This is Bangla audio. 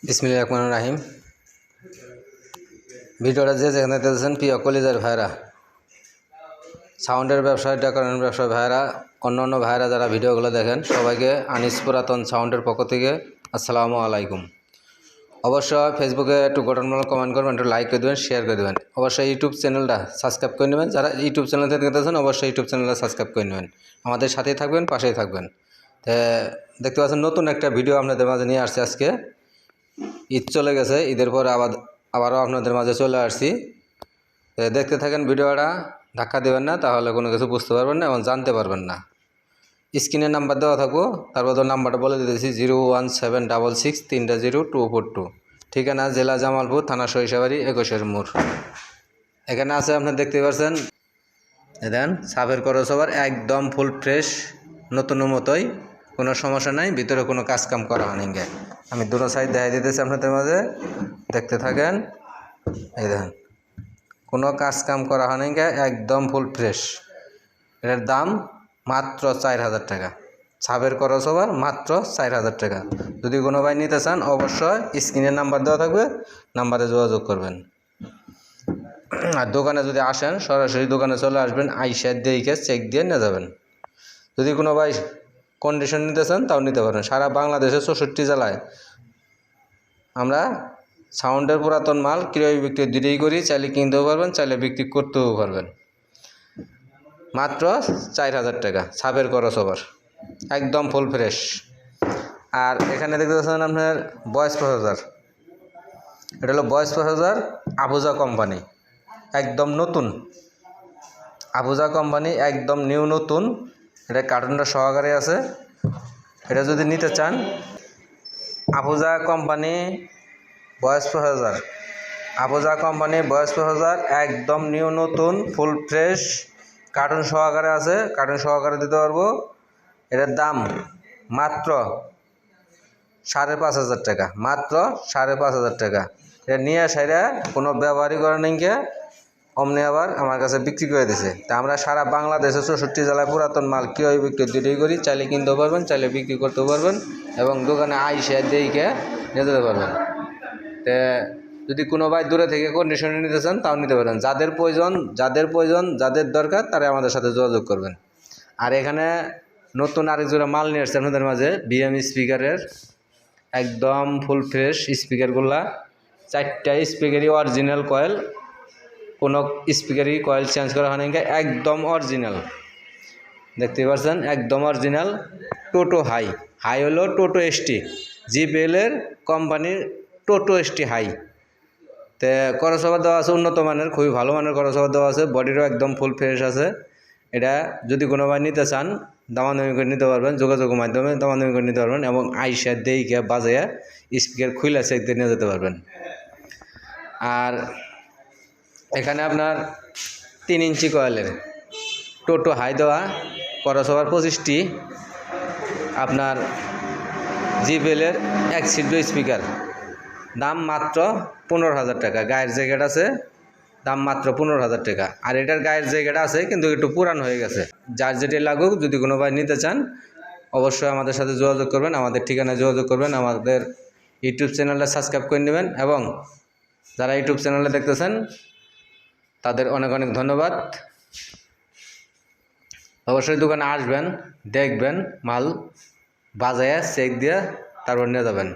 বিসমিল্লাহির রহমানির রহিম। ভিডিওটা যেখানে দেখতেছেন প্রিয় কলিজার ভাইরা, সাউন্ডের ব্যবসায়, ডেকোরেশন ব্যবসায় ভাইরা, অন্য ভাইরা যারা ভিডিওগুলো দেখেন সবাইকে আনিস পুরাতন সাউন্ডের পক্ষ থেকে আসসালামু আলাইকুম। অবশ্যই ফেসবুকে একটু গঠনমূলক কমেন্ট করবেন, একটু লাইক করে দেবেন, শেয়ার করে দেবেন। অবশ্যই ইউটিউব চ্যানেলটা সাবস্ক্রাইব করে নেবেন। যারা ইউটিউব চ্যানেল থেকে দেখতেছেন অবশ্যই ইউটিউব চ্যানেলটা সাবস্ক্রাইব করে নেবেন। আমাদের সাথেই থাকবেন, পাশেই থাকবেন। তো দেখতে পাচ্ছেন নতুন একটা ভিডিও আপনাদের মাঝে নিয়ে আসছে। আজকে ঈদ চলে গেছে, ঈদের পরে আবারও আপনাদের মাঝে চলে আসছি। দেখতে থাকেন ভিডিওটা, ধাক্কা দেবেন না, তাহলে কোনো কিছু বুঝতে পারবেন না এবং জানতে পারবেন না। স্ক্রিনে নাম্বার দেওয়া থাকবো, তারপর তো নাম্বারটা বলে দিতেছি 01766 30242। ঠিকানা জেলা জামালপুর, থানা সরিষাবাড়ি, 21 মোড়। এখানে আছে আপনার দেখতে পাচ্ছেন, দেন সাবের করসবার একদম ফুল ফ্রেশ, নতুন মতোই, কোনো সমস্যা নাই, ভিতরে কোনো কাজকাম করা হয়নি। আমি দুটো সাইড দেখাই দিতেছি আপনাদের মাঝে, দেখতে থাকেন। এই দেখেন, কোনো কাজকাম করা হয়নি, একদম ফুল ফ্রেশ। এটার দাম মাত্র 4000 টাকা। সাবের করসবার মাত্র 4000 টাকা। যদি কোনো ভাই নিতে চান অবশ্যই স্ক্রিনের নাম্বার দেওয়া থাকবে, নাম্বারে যোগাযোগ করবেন। আর দোকানে যদি আসেন সরাসরি দোকানে চলে আসবেন, আইসা দেখে চেক দিয়ে নিয়ে যাবেন। যদি কোনো ভাই কন্ডিশন নিতে চান তাও নিতে পারেন। সারা বাংলাদেশের 64 জেলায় আমরা সাউন্ডের পুরাতন মাল ক্রয় বিক্রি দুটোই করি। চাইলে কিনতেও পারবেন, চাইলে বিক্রি করতেও পারবেন। মাত্র 4000 টাকা সাবের করসবার, একদম ফুল ফ্রেশ। আর এখানে দেখতে পাচ্ছেন আপনার ভয়েস প্রসেসর। এটা হলো ভয়েস প্রসেসর আফুজা কোম্পানি, একদম নতুন। আফুজা কোম্পানি একদম নিউ নতুন। এটা কার্টুনটা সহকারে আছে। এটা যদি নিতে চান, Ahuja company voice processor, Ahuja company voice processor একদম নিউ নতুন, ফুল ফ্রেশ, কার্টুন সহকারে আছে। কার্টুন সহকারে দিতে পারবো। এটার দাম মাত্র 5500 টাকা, মাত্র 5500 টাকা। এটা নিয়ে সাইরা কোনো ব্যবহারই করে নেই, অমনি আবার আমার কাছে বিক্রি করে দিছে। তা আমরা সারা বাংলাদেশে 64 জেলায় পুরাতন মাল ক্রয় বিক্রি দুটোই করি। চাইলে কিনতেও পারবেন, চাইলে বিক্রি করতেও পারবেন এবং দোকানে আইসা দেখে নিয়ে যেতে পারবেন। তো যদি কোনো ভাই দূরে থেকে কন্ডিশনে নিতে চান তাও নিতে পারেন। যাদের প্রয়োজন, যাদের দরকার তারা আমাদের সাথে যোগাযোগ করবেন। আর এখানে নতুন আরেক জোড়া মাল নিয়ে আসছে আপনাদের মাঝে, বিএম স্পিকারের একদম ফুল ফ্রেশ স্পিকারগুলা। 4টা স্পিকারই অরিজিনাল কয়েল, কোনো স্পিকারই কয়েল চেঞ্জ করা হয়নি, একদম অরিজিনাল। দেখতে পাচ্ছেন একদম অরিজিনাল। টোটো হাই হলো টোটো এসটি, জিবিএলের কোম্পানির টোটো এসটি হাই। তো করসবার দেওয়া আছে উন্নত মানের, খুবই ভালো মানের করসবার দেওয়া আছে। বডিরও একদম ফুল ফ্রেশ আছে। এটা যদি কোনো ভাই নিতে চান দামাদামি করে নিতে পারবেন, যোগাযোগের মাধ্যমে দামাদামি করে নিতে পারবেন এবং আইসা দেখে বাজাইয়া স্পিকার খুলে চেক দিয়ে নিয়ে যেতে পারবেন। আর এখানে আপনার 3 ইঞ্চি কয়েলের টোটো হাই দেওয়া করসবার 25টি আপনার জিবিএলের 1 সিট স্পিকার, দাম মাত্র 15000 টাকা। গায়ের জ্যাকেট আছে, দাম মাত্র 15000 টাকা। আর এটার গায়ের জ্যাকেট আছে কিন্তু একটু পুরান হয়ে গেছে। যার যেটি লাগুক, যদি কোনো ভাই নিতে চান অবশ্যই আমাদের সাথে যোগাযোগ করবেন, আমাদের ঠিকানায় যোগাযোগ করবেন। আমাদের ইউটিউব চ্যানেলটা সাবস্ক্রাইব করে নেবেন এবং যারা ইউটিউব চ্যানেলে দেখতেছেন তাদের অনেক অনেক ধন্যবাদ। অবশ্যই দোকানে আসবেন, দেখবেন, মাল বাজায় চেক দিয়ে তারপর নিয়ে যাবেন।